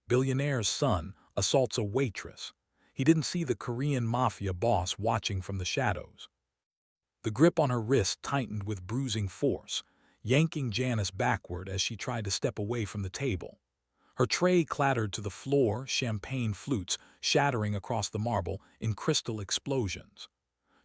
Billionaire's son assaults a waitress. He didn't see the Korean Mafia boss watching from the shadows. The grip on her wrist tightened with bruising force, yanking Janice backward as she tried to step away from the table. Her tray clattered to the floor, champagne flutes shattering across the marble in crystal explosions.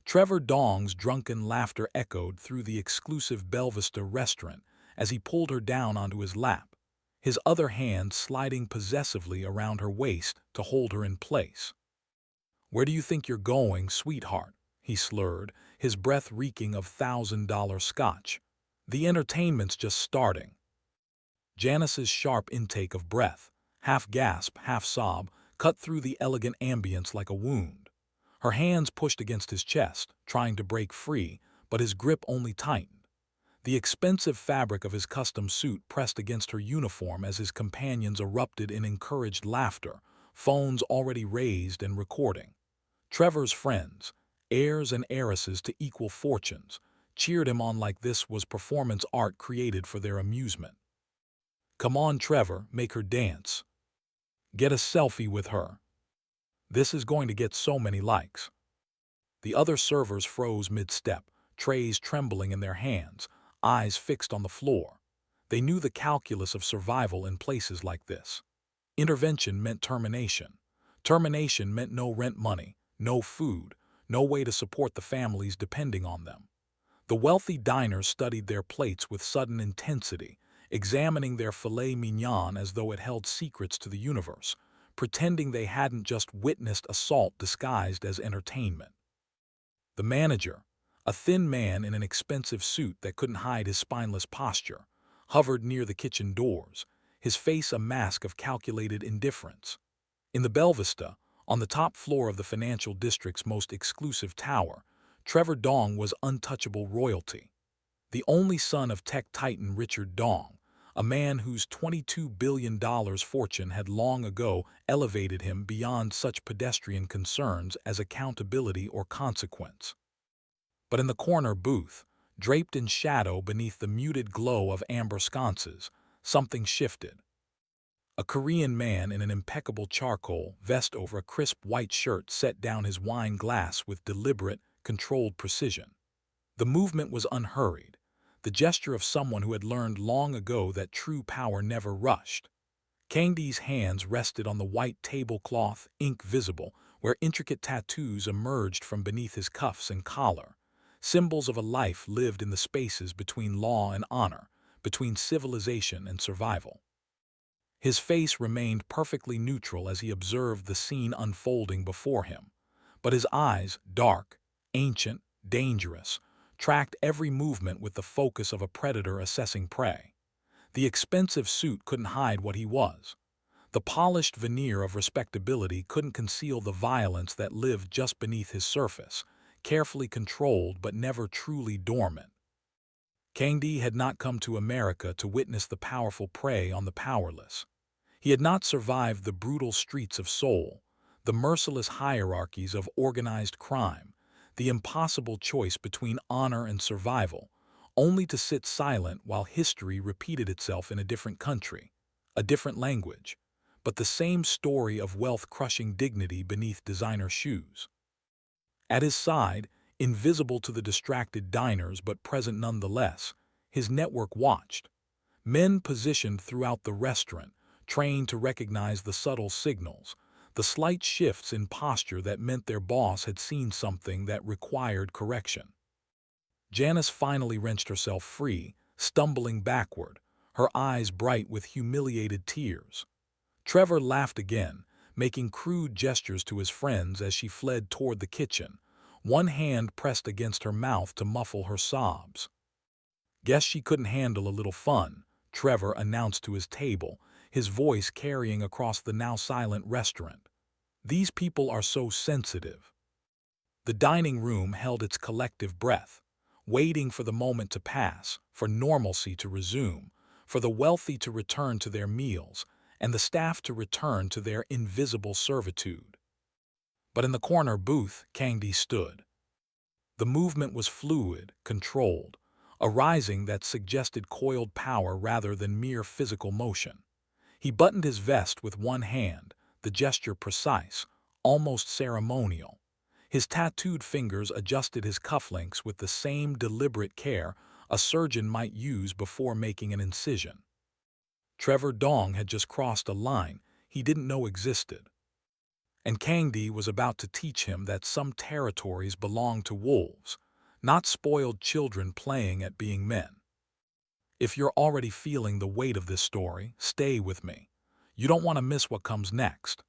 Trevor Dong's drunken laughter echoed through the exclusive Belvista restaurant as he pulled her down onto his lap, his other hand sliding possessively around her waist to hold her in place. "Where do you think you're going, sweetheart?" he slurred, his breath reeking of $1,000 scotch. "The entertainment's just starting." Janice's sharp intake of breath, half gasp, half sob, cut through the elegant ambience like a wound. Her hands pushed against his chest, trying to break free, but his grip only tightened. The expensive fabric of his custom suit pressed against her uniform as his companions erupted in encouraged laughter, phones already raised and recording. Trevor's friends, heirs and heiresses to equal fortunes, cheered him on like this was performance art created for their amusement. "Come on, Trevor, make her dance. Get a selfie with her. This is going to get so many likes." The other servers froze mid-step, trays trembling in their hands, eyes fixed on the floor. They knew the calculus of survival in places like this. Intervention meant termination. Termination meant no rent money, no food, no way to support the families depending on them. The wealthy diners studied their plates with sudden intensity, examining their filet mignon as though it held secrets to the universe, pretending they hadn't just witnessed assault disguised as entertainment. The manager, a thin man in an expensive suit that couldn't hide his spineless posture, hovered near the kitchen doors, his face a mask of calculated indifference. In the Belvista, on the top floor of the financial district's most exclusive tower, Trevor Dong was untouchable royalty. The only son of tech titan Richard Dong, a man whose $22 billion fortune had long ago elevated him beyond such pedestrian concerns as accountability or consequence. But in the corner booth, draped in shadow beneath the muted glow of amber sconces, something shifted. A Korean man in an impeccable charcoal vest over a crisp white shirt set down his wine glass with deliberate, controlled precision. The movement was unhurried, the gesture of someone who had learned long ago that true power never rushed. Kang-Dae's hands rested on the white tablecloth, ink visible, where intricate tattoos emerged from beneath his cuffs and collar, symbols of a life lived in the spaces between law and honor, between civilization and survival. His face remained perfectly neutral as he observed the scene unfolding before him, but his eyes, dark, ancient, dangerous, tracked every movement with the focus of a predator assessing prey. The expensive suit couldn't hide what he was. The polished veneer of respectability couldn't conceal the violence that lived just beneath his surface, carefully controlled but never truly dormant. Kang-Dae had not come to America to witness the powerful prey on the powerless. He had not survived the brutal streets of Seoul, the merciless hierarchies of organized crime, the impossible choice between honor and survival, only to sit silent while history repeated itself in a different country, a different language, but the same story of wealth-crushing dignity beneath designer shoes. At his side, invisible to the distracted diners but present nonetheless, his network watched. Men positioned throughout the restaurant, trained to recognize the subtle signals, the slight shifts in posture that meant their boss had seen something that required correction. Janice finally wrenched herself free, stumbling backward, her eyes bright with humiliated tears. Trevor laughed again, making crude gestures to his friends as she fled toward the kitchen, one hand pressed against her mouth to muffle her sobs. "Guess she couldn't handle a little fun," Trevor announced to his table, his voice carrying across the now silent restaurant. "These people are so sensitive." The dining room held its collective breath, waiting for the moment to pass, for normalcy to resume, for the wealthy to return to their meals, and the staff to return to their invisible servitude. But in the corner booth, Kang-Dae stood. The movement was fluid, controlled, a rising that suggested coiled power rather than mere physical motion. He buttoned his vest with one hand, the gesture precise, almost ceremonial. His tattooed fingers adjusted his cufflinks with the same deliberate care a surgeon might use before making an incision. Trevor Dong had just crossed a line he didn't know existed, and Kang-Dae was about to teach him that some territories belong to wolves, not spoiled children playing at being men. If you're already feeling the weight of this story, stay with me. You don't want to miss what comes next.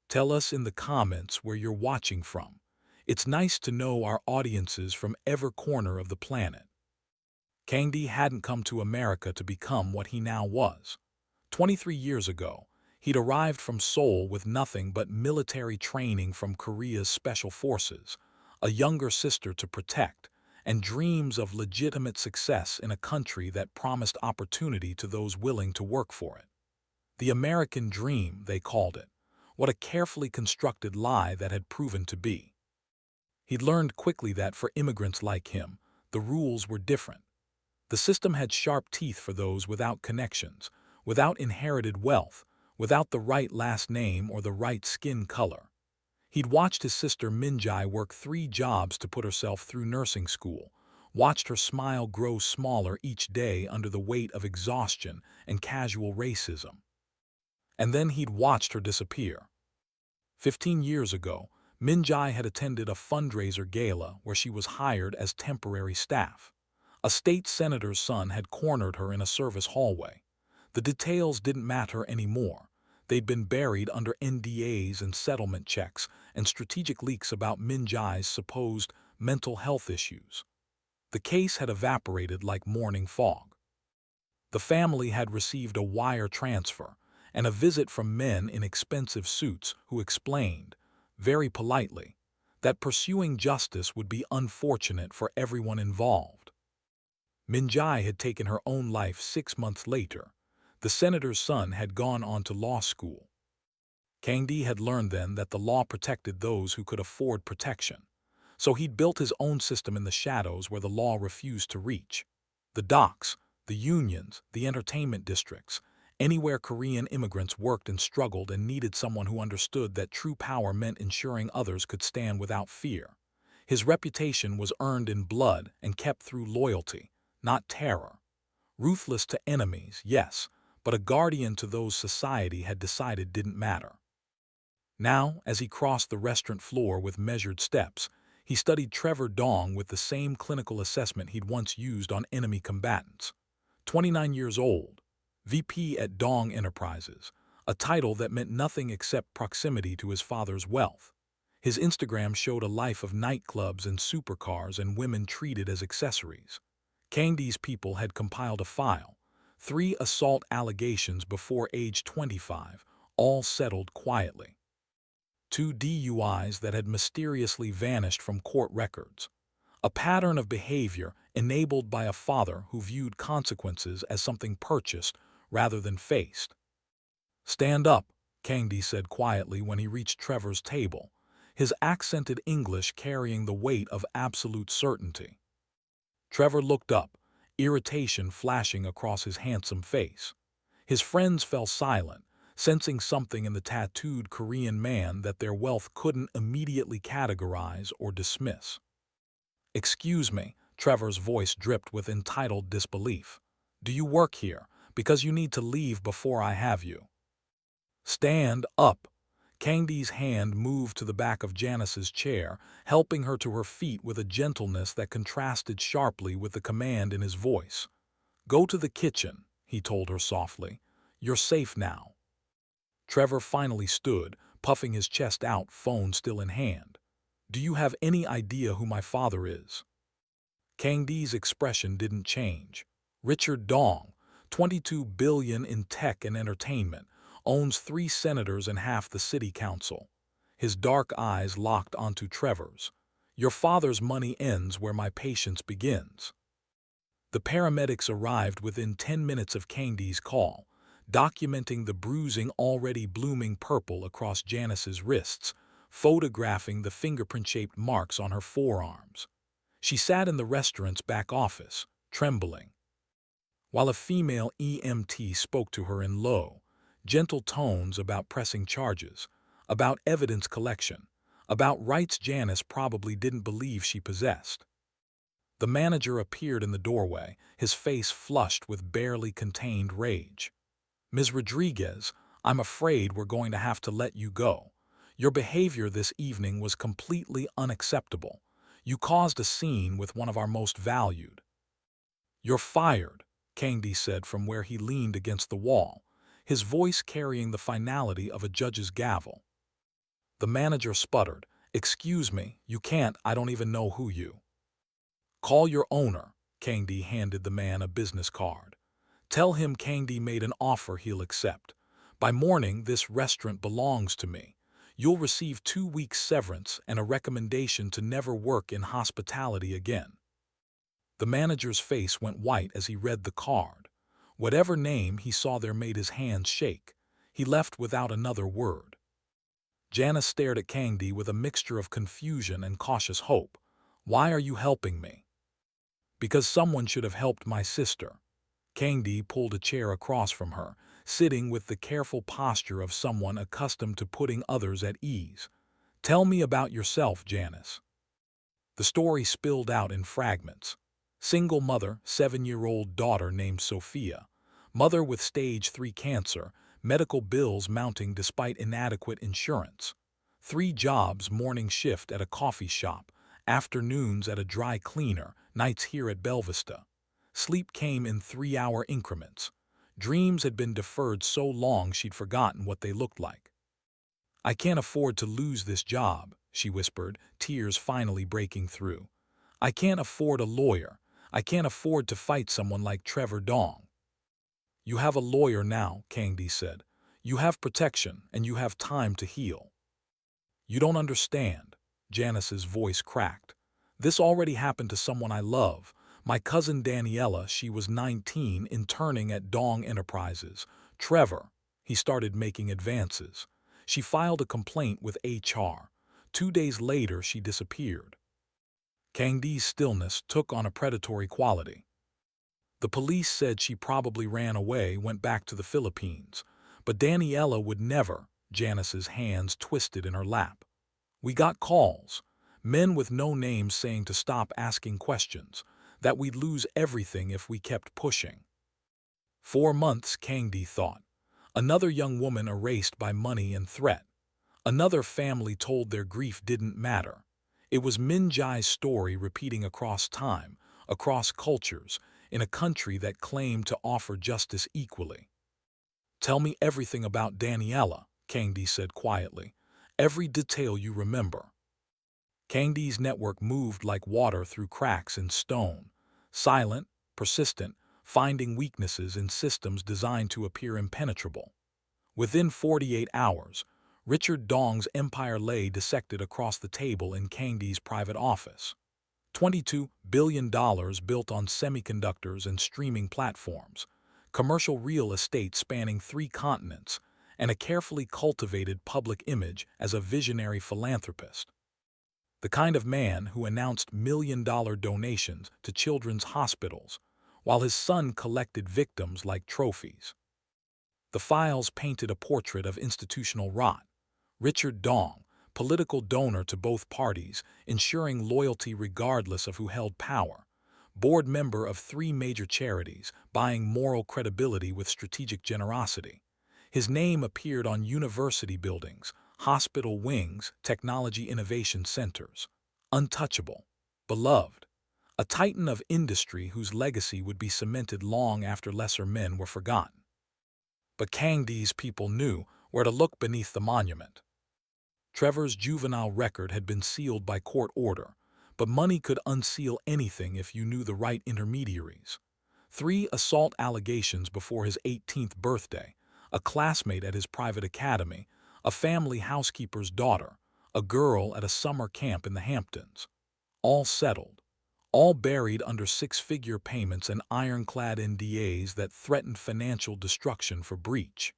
Tell us in the comments where you're watching from. It's nice to know our audiences from every corner of the planet. Kang-Dae hadn't come to America to become what he now was. 23 years ago, he'd arrived from Seoul with nothing but military training from Korea's special forces, a younger sister to protect, and dreams of legitimate success in a country that promised opportunity to those willing to work for it. The American dream, they called it. What a carefully constructed lie that had proven to be. He'd learned quickly that for immigrants like him, the rules were different. The system had sharp teeth for those without connections, without inherited wealth, without the right last name or the right skin color. He'd watched his sister Min-jae work 3 jobs to put herself through nursing school, watched her smile grow smaller each day under the weight of exhaustion and casual racism. And then he'd watched her disappear. 15 years ago, Min-jae had attended a fundraiser gala where she was hired as temporary staff. A state senator's son had cornered her in a service hallway. The details didn't matter anymore. They'd been buried under NDAs and settlement checks and strategic leaks about Min-jae's supposed mental health issues. The case had evaporated like morning fog. The family had received a wire transfer and a visit from men in expensive suits who explained, very politely, that pursuing justice would be unfortunate for everyone involved. Min-jae had taken her own life 6 months later. The senator's son had gone on to law school. Kang-Dae had learned then that the law protected those who could afford protection. So he'd built his own system in the shadows where the law refused to reach. The docks, the unions, the entertainment districts, anywhere Korean immigrants worked and struggled and needed someone who understood that true power meant ensuring others could stand without fear. His reputation was earned in blood and kept through loyalty, not terror. Ruthless to enemies, yes, but a guardian to those society had decided didn't matter. Now, as he crossed the restaurant floor with measured steps, he studied Trevor Dong with the same clinical assessment he'd once used on enemy combatants. 29 years old, VP at Dong Enterprises, a title that meant nothing except proximity to his father's wealth. His Instagram showed a life of nightclubs and supercars and women treated as accessories. Kang-Dae's people had compiled a file, 3 assault allegations before age 25, all settled quietly. 2 DUIs that had mysteriously vanished from court records. A pattern of behavior enabled by a father who viewed consequences as something purchased rather than faced. "Stand up," Kang-Dae said quietly when he reached Trevor's table, his accented English carrying the weight of absolute certainty. Trevor looked up, irritation flashing across his handsome face. His friends fell silent, sensing something in the tattooed Korean man that their wealth couldn't immediately categorize or dismiss. "Excuse me," Trevor's voice dripped with entitled disbelief. "Do you work here? Because you need to leave before I have you." "Stand up." Kang-Dae's hand moved to the back of Janice's chair, helping her to her feet with a gentleness that contrasted sharply with the command in his voice. "Go to the kitchen," he told her softly. "You're safe now." Trevor finally stood, puffing his chest out, phone still in hand. "Do you have any idea who my father is?" Kang-Dae's expression didn't change. "Richard Dong, 22 billion in tech and entertainment, owns 3 senators and half the city council." His dark eyes locked onto Trevor's. "Your father's money ends where my patience begins." The paramedics arrived within 10 minutes of Kang-Dae's call, documenting the bruising already blooming purple across Janice's wrists, photographing the fingerprint-shaped marks on her forearms. She sat in the restaurant's back office, trembling. While a female EMT spoke to her in low, gentle tones about pressing charges, about evidence collection, about rights Janice probably didn't believe she possessed. The manager appeared in the doorway, his face flushed with barely contained rage. "Ms. Rodriguez, I'm afraid we're going to have to let you go. Your behavior this evening was completely unacceptable. You caused a scene with one of our most valued." "You're fired," Kang-Dae said from where he leaned against the wall, his voice carrying the finality of a judge's gavel. The manager sputtered, "Excuse me, you can't, I don't even know who you." "Call your owner," Kang-Dae handed the man a business card. "Tell him Kang-Dae made an offer he'll accept. By morning, this restaurant belongs to me. You'll receive 2 weeks severance and a recommendation to never work in hospitality again." The manager's face went white as he read the card. Whatever name he saw there made his hands shake. He left without another word. Janice stared at Kang-Dae with a mixture of confusion and cautious hope. "Why are you helping me?" "Because someone should have helped my sister." Kang-Dae pulled a chair across from her, sitting with the careful posture of someone accustomed to putting others at ease. "Tell me about yourself, Janice." The story spilled out in fragments. Single mother, 7-year-old daughter named Sophia. Mother with stage 3 cancer, medical bills mounting despite inadequate insurance. 3 jobs, morning shift at a coffee shop, afternoons at a dry cleaner, nights here at Belvista. Sleep came in 3-hour increments. Dreams had been deferred so long she'd forgotten what they looked like. "I can't afford to lose this job," she whispered, tears finally breaking through. "I can't afford a lawyer. I can't afford to fight someone like Trevor Dong." "You have a lawyer now," Kang-Dae said. "You have protection, and you have time to heal." "You don't understand." Janice's voice cracked. "This already happened to someone I love. My cousin Daniela, she was 19, interning at Dong Enterprises. Trevor, he started making advances. She filed a complaint with HR. 2 days later, she disappeared." Kang-Dae's stillness took on a predatory quality. "The police said she probably ran away, went back to the Philippines. But Daniela would never." Janice's hands twisted in her lap. "We got calls. Men with no names saying to stop asking questions, that we'd lose everything if we kept pushing." 4 months, Kang-Dae thought. Another young woman erased by money and threat. Another family told their grief didn't matter. It was Min Jai's story repeating across time, across cultures, in a country that claimed to offer justice equally. "Tell me everything about Daniela," Kang-Dae said quietly. "Every detail you remember." Kang-Dae's network moved like water through cracks in stone, silent, persistent, finding weaknesses in systems designed to appear impenetrable. Within 48 hours, Richard Dong's empire lay dissected across the table in Kang-Dae's private office. $22 billion built on semiconductors and streaming platforms, commercial real estate spanning 3 continents, and a carefully cultivated public image as a visionary philanthropist. The kind of man who announced $1 million donations to children's hospitals, while his son collected victims like trophies. The files painted a portrait of institutional rot. Richard Dong, political donor to both parties, ensuring loyalty regardless of who held power. Board member of 3 major charities, buying moral credibility with strategic generosity. His name appeared on university buildings, hospital wings, technology innovation centers. Untouchable. Beloved. A titan of industry whose legacy would be cemented long after lesser men were forgotten. But Kang-Dae's people knew where to look beneath the monument. Trevor's juvenile record had been sealed by court order, but money could unseal anything if you knew the right intermediaries. 3 assault allegations before his 18th birthday, a classmate at his private academy, a family housekeeper's daughter, a girl at a summer camp in the Hamptons. All settled, all buried under 6-figure payments and ironclad NDAs that threatened financial destruction for breach.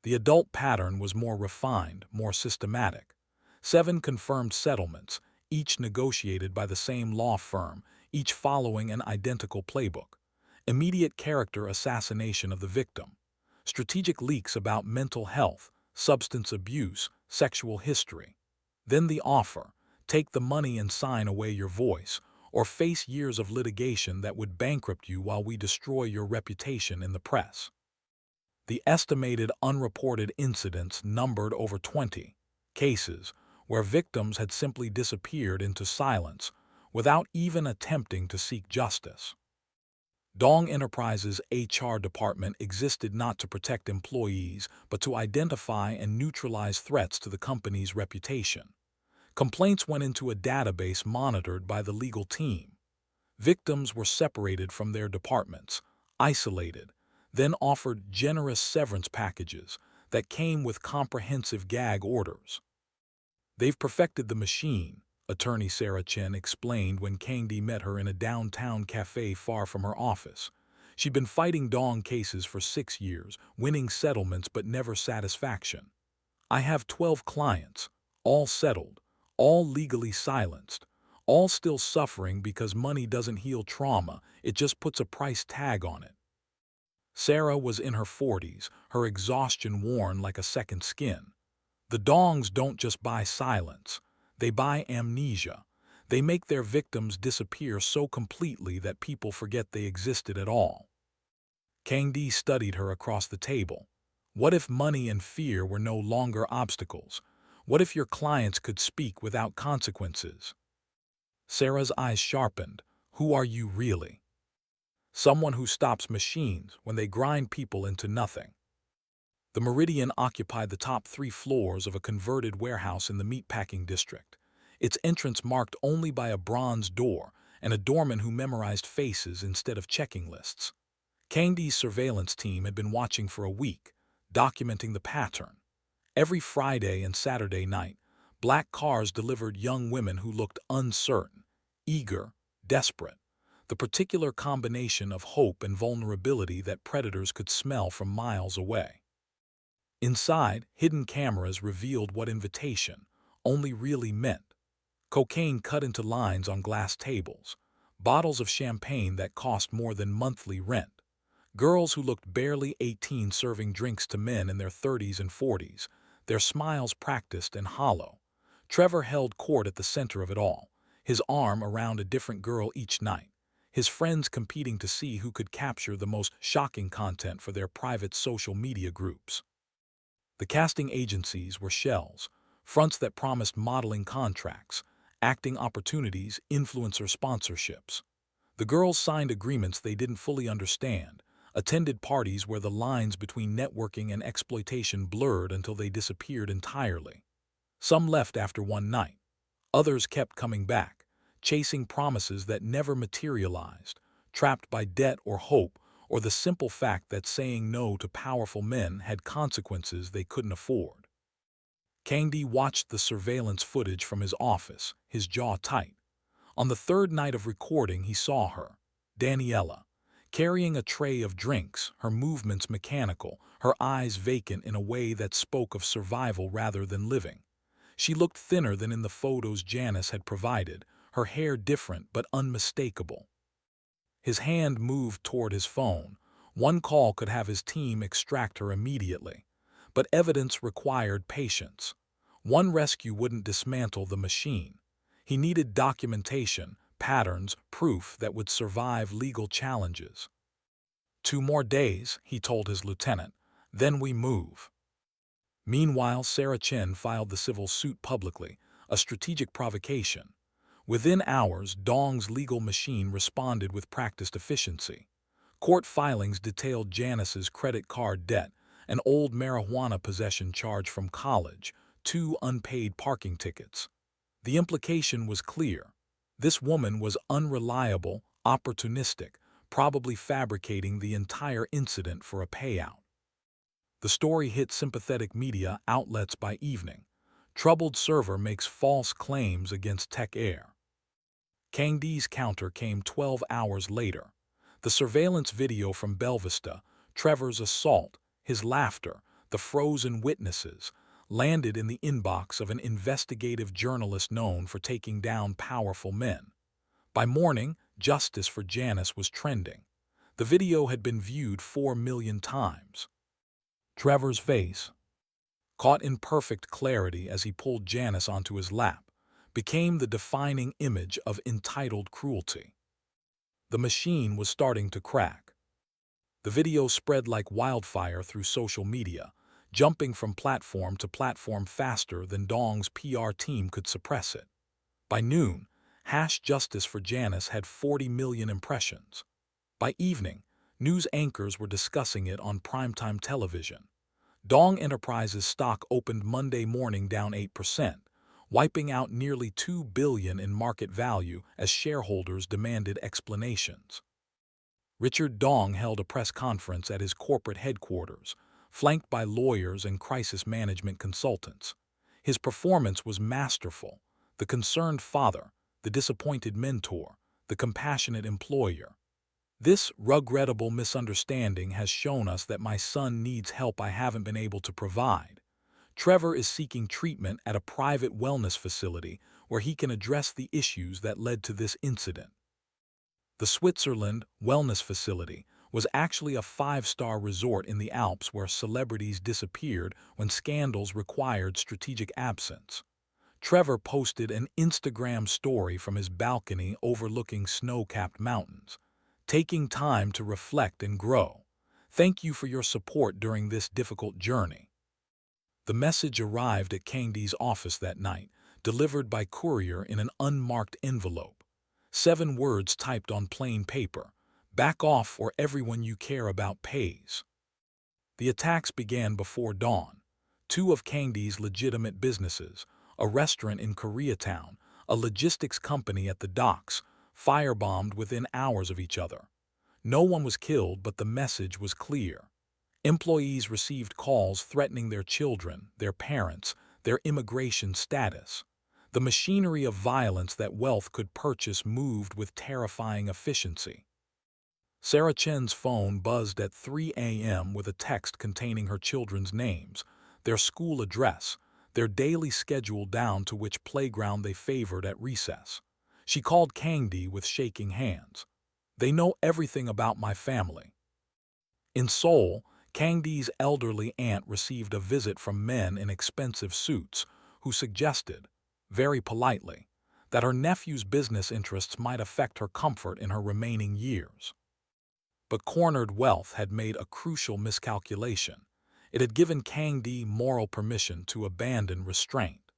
The adult pattern was more refined, more systematic. 7 confirmed settlements, each negotiated by the same law firm, each following an identical playbook. Immediate character assassination of the victim. strategic leaks about mental health, substance abuse, sexual history. Then the offer: take the money and sign away your voice, or face years of litigation that would bankrupt you while we destroy your reputation in the press. The estimated unreported incidents numbered over 20 cases where victims had simply disappeared into silence without even attempting to seek justice. Dong Enterprises' HR department existed not to protect employees, but to identify and neutralize threats to the company's reputation. Complaints went into a database monitored by the legal team. Victims were separated from their departments, isolated, then offered generous severance packages that came with comprehensive gag orders. "They've perfected the machine," attorney Sarah Chen explained when Kang-Dae met her in a downtown cafe far from her office. She'd been fighting Dong cases for 6 years, winning settlements but never satisfaction. "I have 12 clients, all settled, all legally silenced, all still suffering because money doesn't heal trauma, it just puts a price tag on it." Sarah was in her 40s, her exhaustion worn like a second skin. The Dongs don't just buy silence, they buy amnesia. They make their victims disappear so completely that people forget they existed at all. Kang-Dae studied her across the table. What if money and fear were no longer obstacles? What if your clients could speak without consequences? Sarah's eyes sharpened. Who are you really? Someone who stops machines when they grind people into nothing. The Meridian occupied the top 3 floors of a converted warehouse in the meatpacking district, its entrance marked only by a bronze door and a doorman who memorized faces instead of checking lists. Kang-Dae's surveillance team had been watching for a week, documenting the pattern. Every Friday and Saturday night, black cars delivered young women who looked uncertain, eager, desperate, the particular combination of hope and vulnerability that predators could smell from miles away. Inside, hidden cameras revealed what invitation only really meant. Cocaine cut into lines on glass tables, bottles of champagne that cost more than monthly rent, girls who looked barely 18 serving drinks to men in their 30s and 40s, their smiles practiced and hollow. Trevor held court at the center of it all, his arm around a different girl each night, his friends competing to see who could capture the most shocking content for their private social media groups. The casting agencies were shells, fronts that promised modeling contracts, acting opportunities, influencer sponsorships. The girls signed agreements they didn't fully understand, attended parties where the lines between networking and exploitation blurred until they disappeared entirely. Some left after one night. Others kept coming back, chasing promises that never materialized, trapped by debt or hope, or the simple fact that saying no to powerful men had consequences they couldn't afford. Kang-Dae watched the surveillance footage from his office, his jaw tight. On the 3rd night of recording, he saw her, Daniela, carrying a tray of drinks, her movements mechanical, her eyes vacant in a way that spoke of survival rather than living. She looked thinner than in the photos Janice had provided, her hair different but unmistakable. His hand moved toward his phone. One call could have his team extract her immediately. But evidence required patience. One rescue wouldn't dismantle the machine. He needed documentation, patterns, proof that would survive legal challenges. 2 more days, he told his lieutenant, then we move. Meanwhile, Sarah Chen filed the civil suit publicly, a strategic provocation. Within hours, Dong's legal machine responded with practiced efficiency. Court filings detailed Janice's credit card debt, an old marijuana possession charge from college, 2 unpaid parking tickets. The implication was clear. This woman was unreliable, opportunistic, probably fabricating the entire incident for a payout. The story hit sympathetic media outlets by evening. Troubled server makes false claims against Tech Air. Kang-Dae's counter came 12 hours later. The surveillance video from Belvista, Trevor's assault, his laughter, the frozen witnesses, landed in the inbox of an investigative journalist known for taking down powerful men. By morning, justice for Janice was trending. The video had been viewed 4 million times. Trevor's face, caught in perfect clarity as he pulled Janice onto his lap, became the defining image of entitled cruelty. The machine was starting to crack. The video spread like wildfire through social media, jumping from platform to platform faster than Dong's PR team could suppress it. By noon, #Justice for Janice had 40 million impressions. By evening, news anchors were discussing it on primetime television. Dong Enterprises stock opened Monday morning down 8%, wiping out nearly $2 billion in market value as shareholders demanded explanations. Richard Dong held a press conference at his corporate headquarters, flanked by lawyers and crisis management consultants. His performance was masterful: the concerned father, the disappointed mentor, the compassionate employer. "This regrettable misunderstanding has shown us that my son needs help I haven't been able to provide. Trevor is seeking treatment at a private wellness facility where he can address the issues that led to this incident." The Switzerland wellness facility was actually a 5-star resort in the Alps where celebrities disappeared when scandals required strategic absence. Trevor posted an Instagram story from his balcony overlooking snow-capped mountains, taking time to reflect and grow. "Thank you for your support during this difficult journey." The message arrived at Kang-Dae's office that night, delivered by courier in an unmarked envelope. 7 words typed on plain paper: "Back off or everyone you care about pays." The attacks began before dawn. 2 of Kang-Dae's legitimate businesses, a restaurant in Koreatown, a logistics company at the docks, firebombed within hours of each other. No one was killed, but the message was clear. Employees received calls threatening their children, their parents, their immigration status. The machinery of violence that wealth could purchase moved with terrifying efficiency. Sarah Chen's phone buzzed at 3 a.m. with a text containing her children's names, their school address, their daily schedule down to which playground they favored at recess. She called Kang-Dae with shaking hands. "They know everything about my family." In Seoul, Kang-Dae's elderly aunt received a visit from men in expensive suits who suggested, very politely, that her nephew's business interests might affect her comfort in her remaining years. But cornered wealth had made a crucial miscalculation. It had given Kang-Dae moral permission to abandon restraint.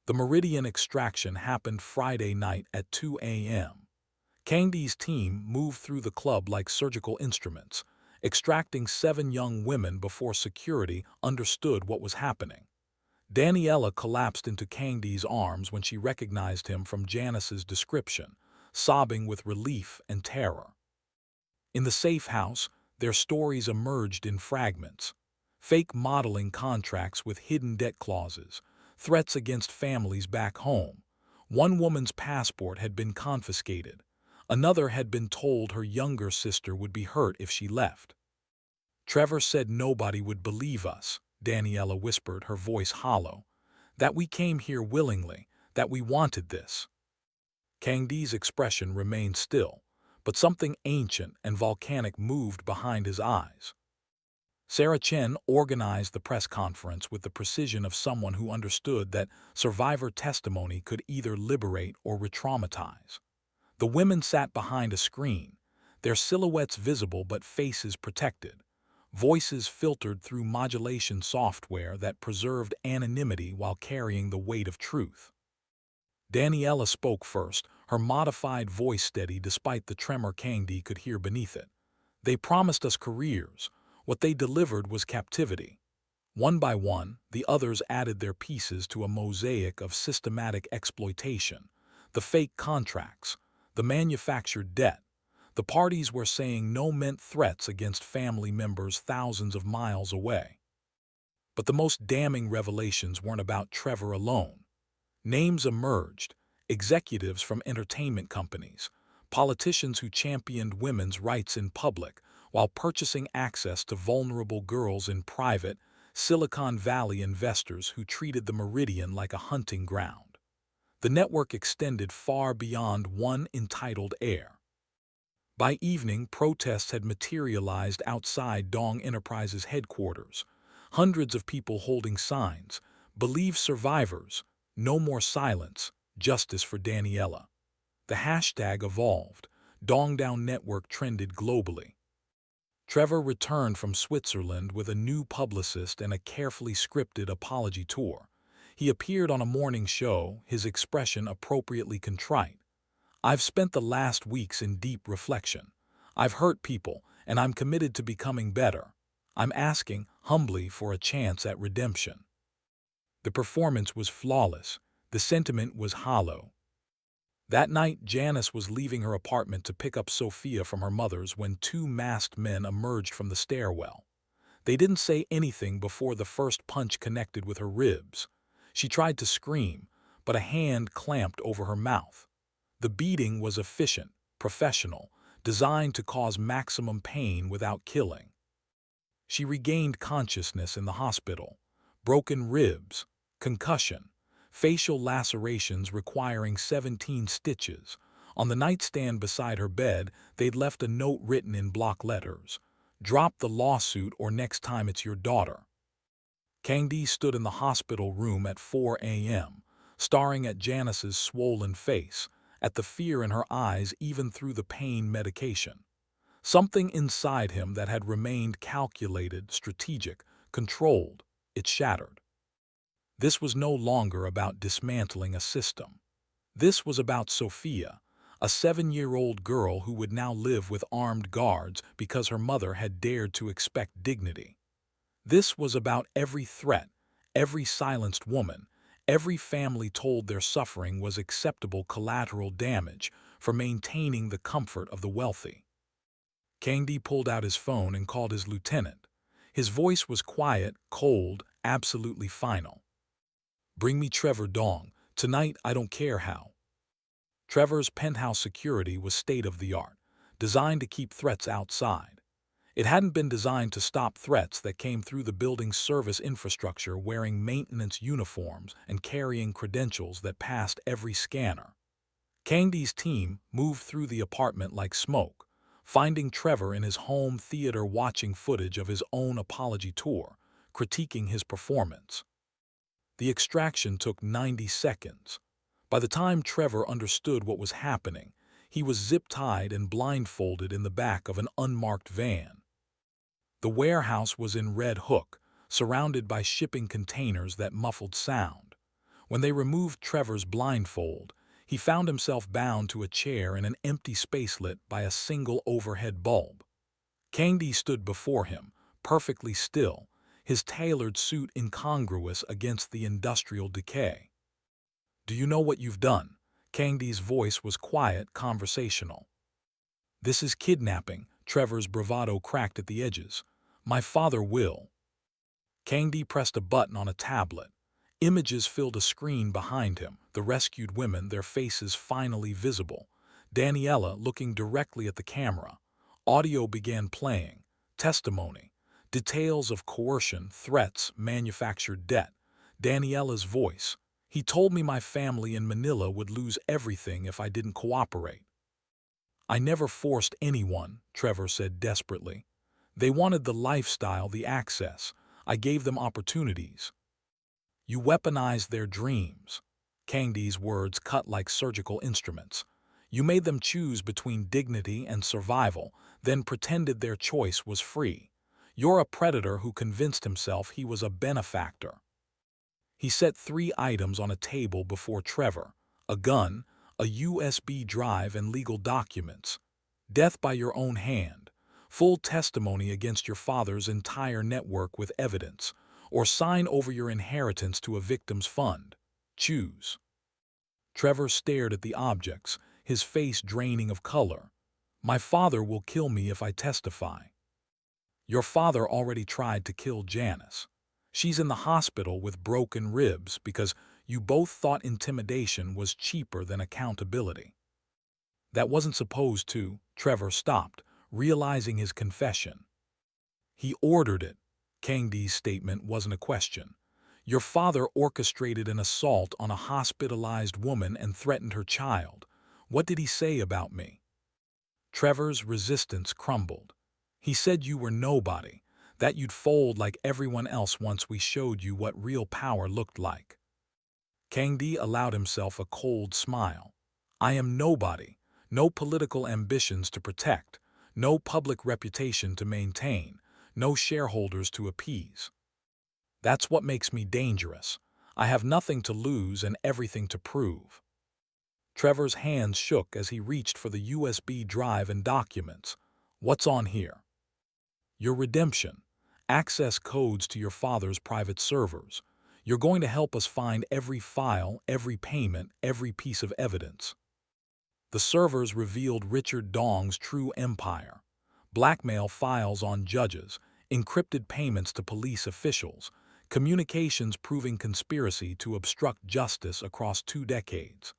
The Meridian extraction happened Friday night at 2 a.m. Kang-Dae's team moved through the club like surgical instruments, extracting 7 young women before security understood what was happening. Daniela collapsed into Kang-Dae's arms when she recognized him from Janice's description, sobbing with relief and terror. In the safe house, their stories emerged in fragments: fake modeling contracts with hidden debt clauses, threats against families back home. One woman's passport had been confiscated. Another had been told her younger sister would be hurt if she left. "Trevor said nobody would believe us," Daniela whispered, her voice hollow. "That we came here willingly, that we wanted this." Kang-Dae's expression remained still, but something ancient and volcanic moved behind his eyes. Sarah Chen organized the press conference with the precision of someone who understood that survivor testimony could either liberate or re-traumatize. The women sat behind a screen, their silhouettes visible but faces protected, voices filtered through modulation software that preserved anonymity while carrying the weight of truth. Daniela spoke first, her modified voice steady despite the tremor Kang-Dae could hear beneath it. "They promised us careers. What they delivered was captivity." One by one, the others added their pieces to a mosaic of systematic exploitation: the fake contracts, the manufactured debt. The parties were saying no meant threats against family members thousands of miles away. But the most damning revelations weren't about Trevor alone. Names emerged: executives from entertainment companies, politicians who championed women's rights in public while purchasing access to vulnerable girls in private, Silicon Valley investors who treated the Meridian like a hunting ground. The network extended far beyond one entitled heir. By evening, protests had materialized outside Dong Enterprises headquarters. Hundreds of people holding signs, "Believe survivors, no more silence, justice for Daniela." The hashtag evolved. Dongdown Network trended globally. Trevor returned from Switzerland with a new publicist and a carefully scripted apology tour. He appeared on a morning show, his expression appropriately contrite. "I've spent the last weeks in deep reflection. I've hurt people, and I'm committed to becoming better. I'm asking, humbly, for a chance at redemption." The performance was flawless. The sentiment was hollow. That night, Janice was leaving her apartment to pick up Sophia from her mother's when two masked men emerged from the stairwell. They didn't say anything before the first punch connected with her ribs. She tried to scream, but a hand clamped over her mouth. The beating was efficient, professional, designed to cause maximum pain without killing. She regained consciousness in the hospital. Broken ribs, concussion, facial lacerations requiring 17 stitches. On the nightstand beside her bed, they'd left a note written in block letters: "Drop the lawsuit or next time it's your daughter." Kang-Dae stood in the hospital room at 4 a.m., staring at Janice's swollen face, at the fear in her eyes even through the pain medication. Something inside him that had remained calculated, strategic, controlled, it shattered. This was no longer about dismantling a system. This was about Sophia, a 7-year-old girl who would now live with armed guards because her mother had dared to expect dignity. This was about every threat, every silenced woman, every family told their suffering was acceptable collateral damage for maintaining the comfort of the wealthy. Kang-Dae pulled out his phone and called his lieutenant. His voice was quiet, cold, absolutely final. "Bring me Trevor Dong. Tonight, I don't care how." Trevor's penthouse security was state-of-the-art, designed to keep threats outside. It hadn't been designed to stop threats that came through the building's service infrastructure, wearing maintenance uniforms and carrying credentials that passed every scanner. Kang-Dae's team moved through the apartment like smoke, finding Trevor in his home theater watching footage of his own apology tour, critiquing his performance. The extraction took 90 seconds. By the time Trevor understood what was happening, he was zip-tied and blindfolded in the back of an unmarked van. The warehouse was in Red Hook, surrounded by shipping containers that muffled sound. When they removed Trevor's blindfold, he found himself bound to a chair in an empty space lit by a single overhead bulb. Kang-Dae stood before him, perfectly still, his tailored suit incongruous against the industrial decay. "Do you know what you've done?" Kang-Dae's voice was quiet, conversational. "This is kidnapping," Trevor's bravado cracked at the edges. "My father will." Kang-Dae pressed a button on a tablet. Images filled a screen behind him, the rescued women, their faces finally visible. Daniela looking directly at the camera. Audio began playing. Testimony. Details of coercion, threats, manufactured debt. Daniela's voice. "He told me my family in Manila would lose everything if I didn't cooperate." "I never forced anyone," Trevor said desperately. "They wanted the lifestyle, the access. I gave them opportunities." "You weaponized their dreams." Kang-Dae's words cut like surgical instruments. "You made them choose between dignity and survival, then pretended their choice was free. You're a predator who convinced himself he was a benefactor." He set 3 items on a table before Trevor: a gun, a USB drive, and legal documents. "Death by your own hand, full testimony against your father's entire network with evidence, or sign over your inheritance to a victim's fund. Choose." Trevor stared at the objects, his face draining of color. "My father will kill me if I testify." "Your father already tried to kill Janice. She's in the hospital with broken ribs because you both thought intimidation was cheaper than accountability." "That wasn't supposed to." Trevor stopped, realizing his confession. "He ordered it." Kang-Dae's statement wasn't a question. "Your father orchestrated an assault on a hospitalized woman and threatened her child. What did he say about me?" Trevor's resistance crumbled. He said you were nobody, that you'd fold like everyone else once we showed you what real power looked like. Kang-Dae allowed himself a cold smile. I am nobody, no political ambitions to protect, no public reputation to maintain, no shareholders to appease. That's what makes me dangerous. I have nothing to lose and everything to prove. Trevor's hands shook as he reached for the USB drive and documents. What's on here? Your redemption. Access codes to your father's private servers. You're going to help us find every file, every payment, every piece of evidence. The servers revealed Richard Dong's true empire. Blackmail files on judges, encrypted payments to police officials, communications proving conspiracy to obstruct justice across 2 decades.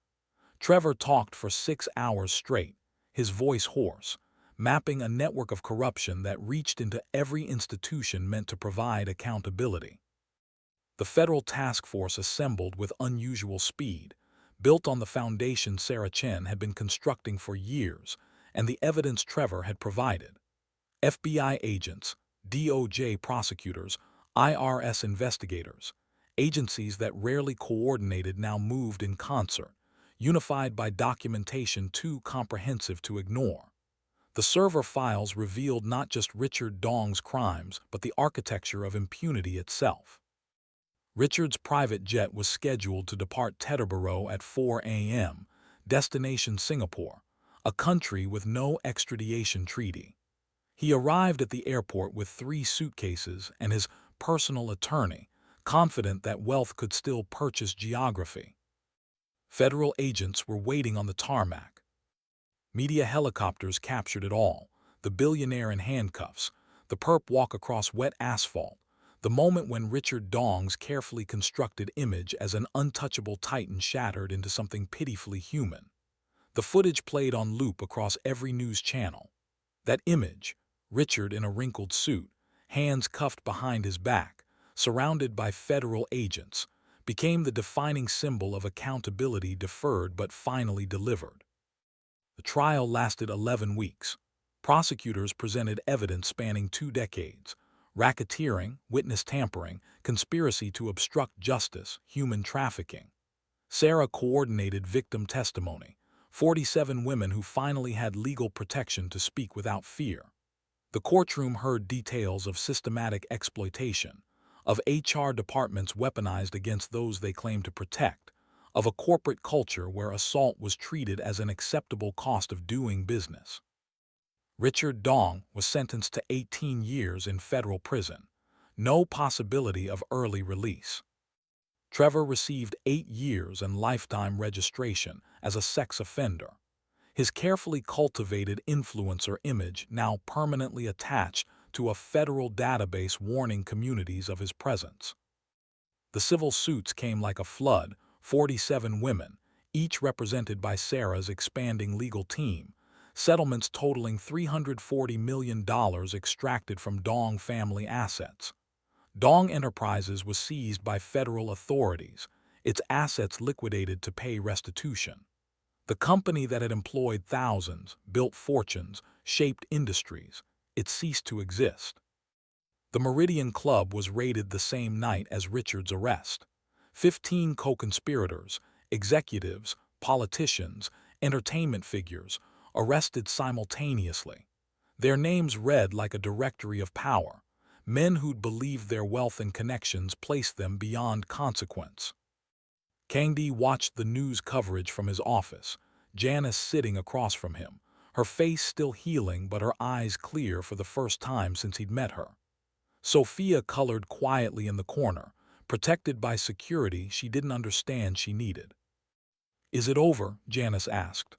Trevor talked for 6 hours straight, his voice hoarse, mapping a network of corruption that reached into every institution meant to provide accountability. The federal task force assembled with unusual speed, built on the foundation Sarah Chen had been constructing for years and the evidence Trevor had provided. FBI agents, DOJ prosecutors, IRS investigators, agencies that rarely coordinated now moved in concert, unified by documentation too comprehensive to ignore. The server files revealed not just Richard Dong's crimes, but the architecture of impunity itself. Richard's private jet was scheduled to depart Teterboro at 4 a.m., destination Singapore, a country with no extradition treaty. He arrived at the airport with 3 suitcases and his personal attorney, confident that wealth could still purchase geography. Federal agents were waiting on the tarmac. Media helicopters captured it all, the billionaire in handcuffs, the perp walk across wet asphalt, the moment when Richard Dong's carefully constructed image as an untouchable titan shattered into something pitifully human. The footage played on loop across every news channel. That image, Richard in a wrinkled suit, hands cuffed behind his back, surrounded by federal agents, became the defining symbol of accountability deferred but finally delivered. The trial lasted 11 weeks. Prosecutors presented evidence spanning 2 decades: racketeering, witness tampering, conspiracy to obstruct justice, human trafficking. Sarah coordinated victim testimony, 47 women who finally had legal protection to speak without fear. The courtroom heard details of systematic exploitation, of HR departments weaponized against those they claimed to protect, of a corporate culture where assault was treated as an acceptable cost of doing business. Richard Dong was sentenced to 18 years in federal prison, no possibility of early release. Trevor received 8 years and lifetime registration as a sex offender, his carefully cultivated influencer image now permanently attached to a federal database warning communities of his presence. The civil suits came like a flood, 47 women, each represented by Sarah's expanding legal team, settlements totaling $340 million extracted from Dong family assets. Dong Enterprises was seized by federal authorities, its assets liquidated to pay restitution. The company that had employed thousands, built fortunes, shaped industries, it ceased to exist. The Meridian Club was raided the same night as Richard's arrest. 15 co-conspirators, executives, politicians, entertainment figures, arrested simultaneously. Their names read like a directory of power. Men who'd believed their wealth and connections placed them beyond consequence. Kang-Dae watched the news coverage from his office, Janice sitting across from him, her face still healing but her eyes clear for the first time since he'd met her. Sophia colored quietly in the corner, protected by security she didn't understand she needed. "Is it over?" Janice asked.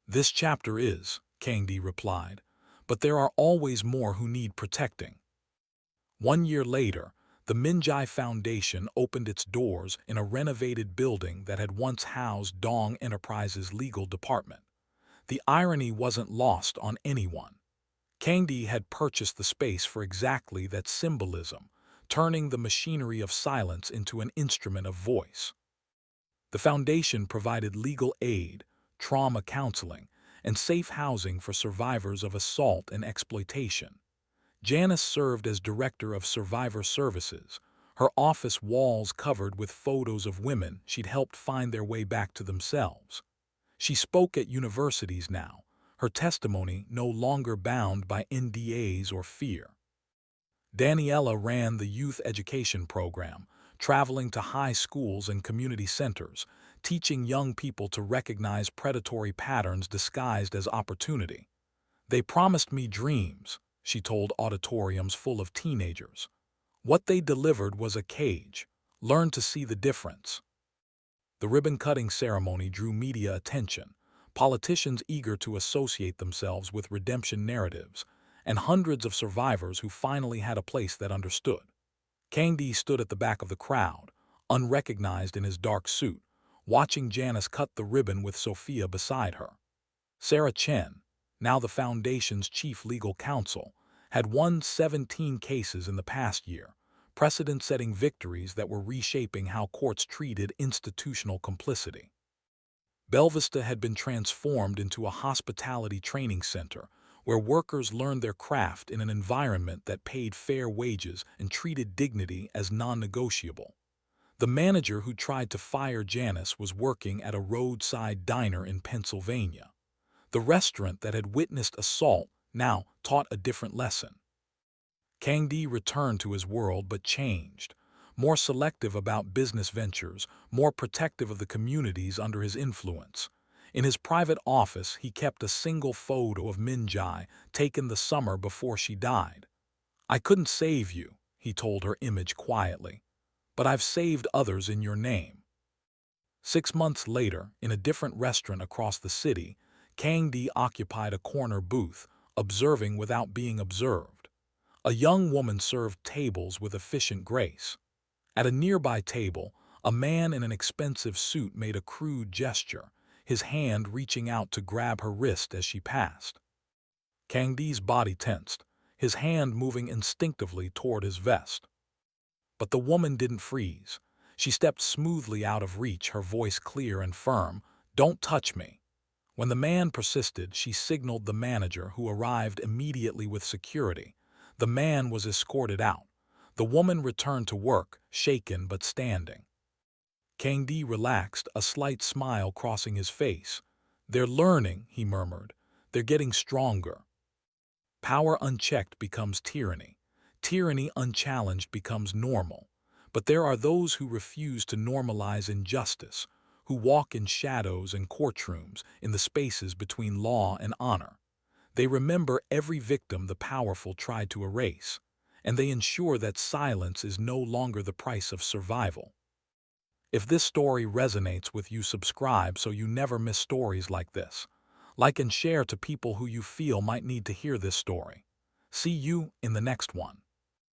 "This chapter is," Kang-Dae replied, "but there are always more who need protecting." 1 year later, the Minjai Foundation opened its doors in a renovated building that had once housed Dong Enterprises' legal department. The irony wasn't lost on anyone. Kang-Dae had purchased the space for exactly that symbolism, turning the machinery of silence into an instrument of voice. The foundation provided legal aid, trauma counseling, and safe housing for survivors of assault and exploitation. Janice served as Director of Survivor Services, her office walls covered with photos of women she'd helped find their way back to themselves. She spoke at universities now, her testimony no longer bound by NDAs or fear. Daniela ran the youth education program, traveling to high schools and community centers, teaching young people to recognize predatory patterns disguised as opportunity. "They promised me dreams," she told auditoriums full of teenagers. "What they delivered was a cage. Learn to see the difference." The ribbon-cutting ceremony drew media attention, politicians eager to associate themselves with redemption narratives, and hundreds of survivors who finally had a place that understood. Kang-Dae stood at the back of the crowd, unrecognized in his dark suit, watching Janice cut the ribbon with Sophia beside her. Sarah Chen, now the Foundation's chief legal counsel, had won 17 cases in the past year, precedent-setting victories that were reshaping how courts treated institutional complicity. Belvista had been transformed into a hospitality training center where workers learned their craft in an environment that paid fair wages and treated dignity as non-negotiable. The manager who tried to fire Janice was working at a roadside diner in Pennsylvania. The restaurant that had witnessed assault now taught a different lesson. Kang-Dae returned to his world but changed, more selective about business ventures, more protective of the communities under his influence. In his private office, he kept a single photo of Min-jae, taken the summer before she died. "I couldn't save you," he told her image quietly, "but I've saved others in your name." 6 months later, in a different restaurant across the city, Kang-Dae occupied a corner booth, observing without being observed. A young woman served tables with efficient grace. At a nearby table, a man in an expensive suit made a crude gesture, his hand reaching out to grab her wrist as she passed. Kang-Dae's body tensed, his hand moving instinctively toward his vest. But the woman didn't freeze. She stepped smoothly out of reach, her voice clear and firm, "Don't touch me." When the man persisted, she signaled the manager, who arrived immediately with security. The man was escorted out. The woman returned to work, shaken but standing. Kang-Dae relaxed, a slight smile crossing his face. "They're learning," he murmured. "They're getting stronger." Power unchecked becomes tyranny. Tyranny unchallenged becomes normal. But there are those who refuse to normalize injustice, who walk in shadows and courtrooms, in the spaces between law and honor. They remember every victim the powerful tried to erase, and they ensure that silence is no longer the price of survival. If this story resonates with you, subscribe so you never miss stories like this. Like and share to people who you feel might need to hear this story. See you in the next one.